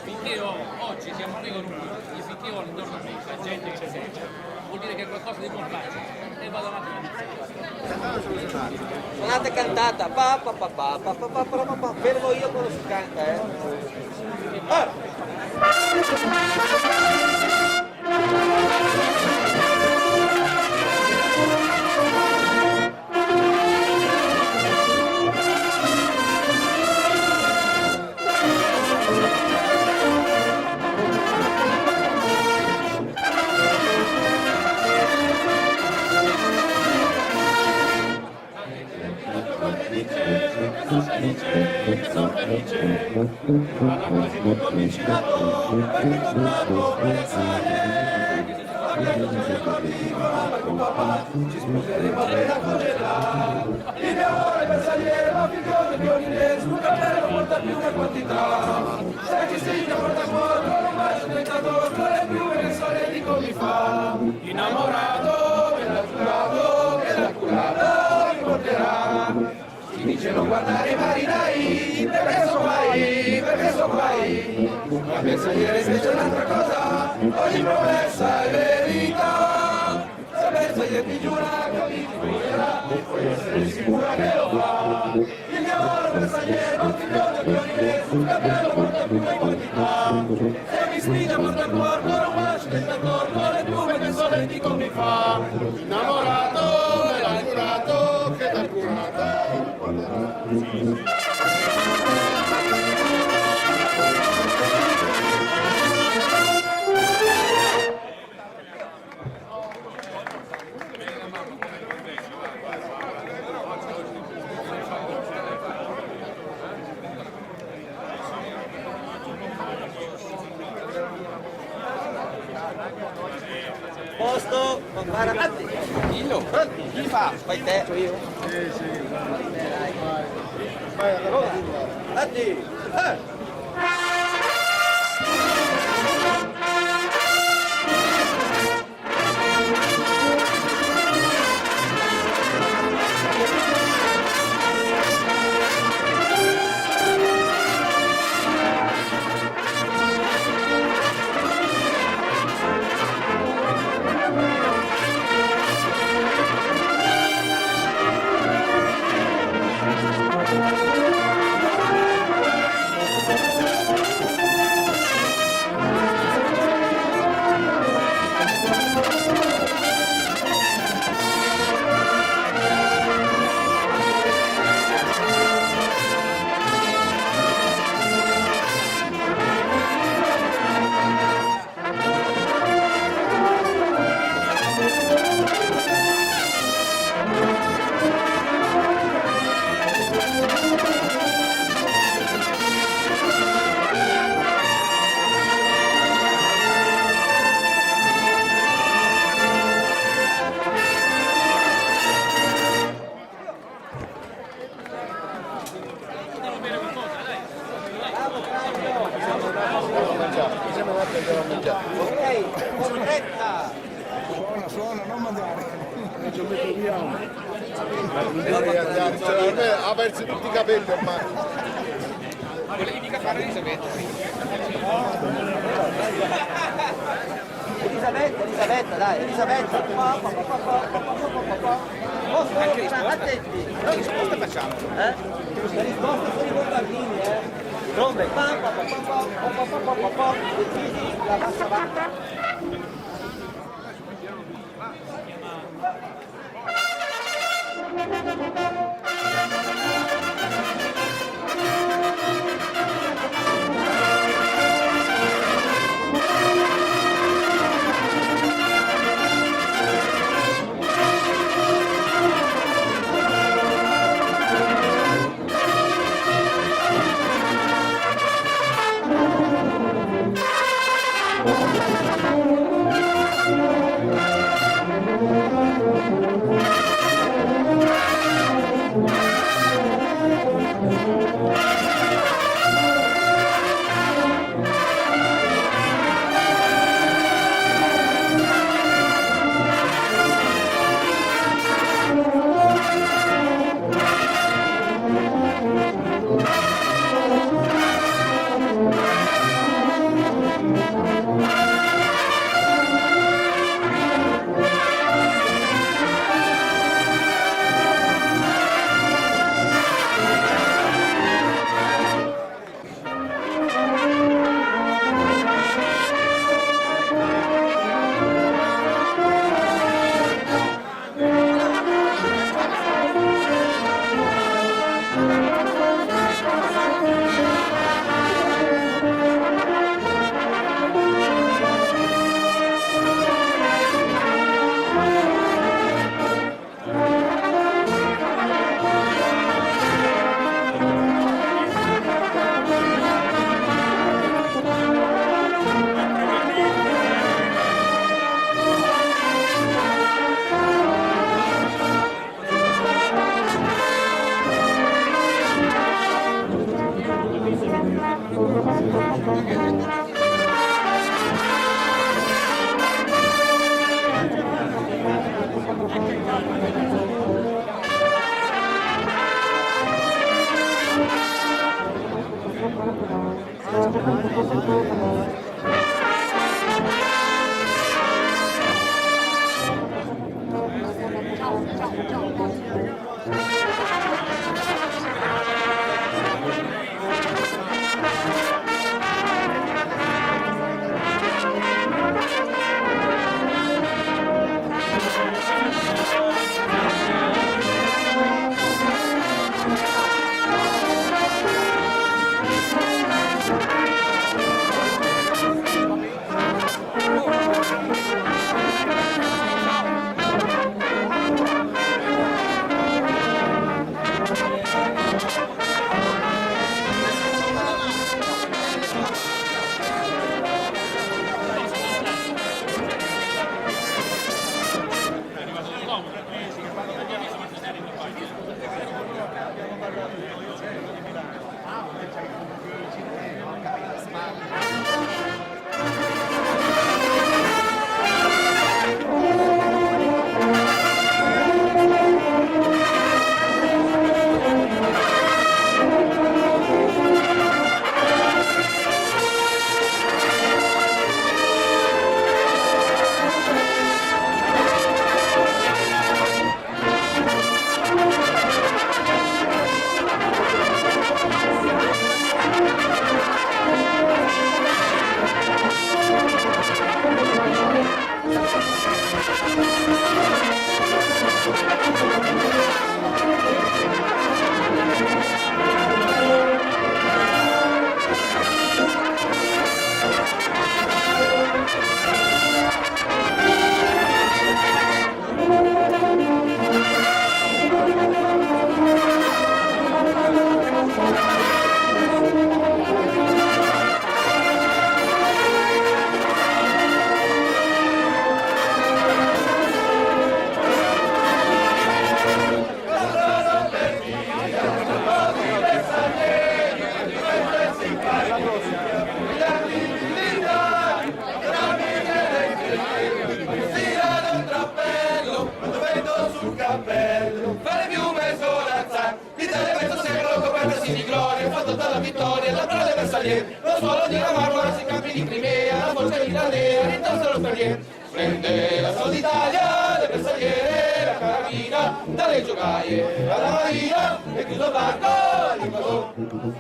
Finché oggi siamo noi con i finché ho intorno a me la gente che c'è, vuol dire che è qualcosa di complesso e vado avanti. Suonate cantata, fermo io quando si canta, che sono felice, alla quasi tutto vicinato, vengo sulla tua con papà, ci sposeremo nella congela, il mio amore bersagliere, ma figlione di ogni idea, sul cappello porta più che quantità, sai che si porta fuori, con un bacio tentato, con le piume che sole di come fa, innamorato, che l'ha giurato, che l'ha curato, mi porterà. Dice non guardare i marinai, perché so guai, ma bersagliere invece è un'altra cosa, ogni promessa è verità, se bersagliere ti giura che mi cucerà, puoi essere sicura che lo fa, il mio amore bersagliere non ti piace più di me, sul cappello porta più che quantità, se mi sfida porta il cuore, non un bacio del attorno, le piume che sono innamorato, vedi come fa, innamorato, me l'ha giurato, che t'ha Posto, compara avanti. Dillo. Pronti? Chi fa? Fai te. Io? Sì, sì. Vai, avanti. Ok, con fretta. Suona, non mangiare. Ci ho messo via. Ha perso tutti i capelli ormai. Volevi mica fare Elisabetta? Elisabetta, dai, Elisabetta. Posto, attenti. Che risposta facciamo? La risposta sono i bombardini, Trombe. Decisi, la bassa va. passi di gloria, fatto dalla vittoria, la brava bersagliere, lo suolo di la marmora, si campi di Crimea, la forza di Granera, intanto lo straniero. Splende la Sol d'Italia, le bersagliere, la carabina, dalle giocaie, alla marina, e chiuso banco, l'invasor.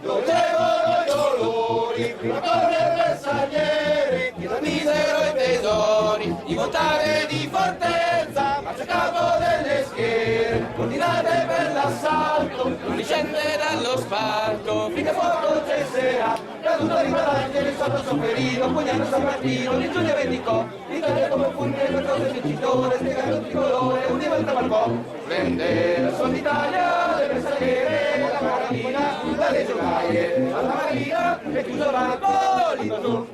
Dolcevano i dolori, prima torre e bersaglieri, che misero i tesori, di montare di fortezza, marcia a capo delle schiere, ordinate per l'assalto, non discende dallo spalto, finché fuoco cesserà, caduto di battaglia, il sotto sofferito, pugnando San Martino, il giugno vendicò, l'Italia come un fulmine per cose vincitore, spiegando il tricolore, univa il trabalcò, prende la Sol d'Italia, le bersagliere, la carabina, dalle giocaie, alla marina, e chiuso banco, l'invasor.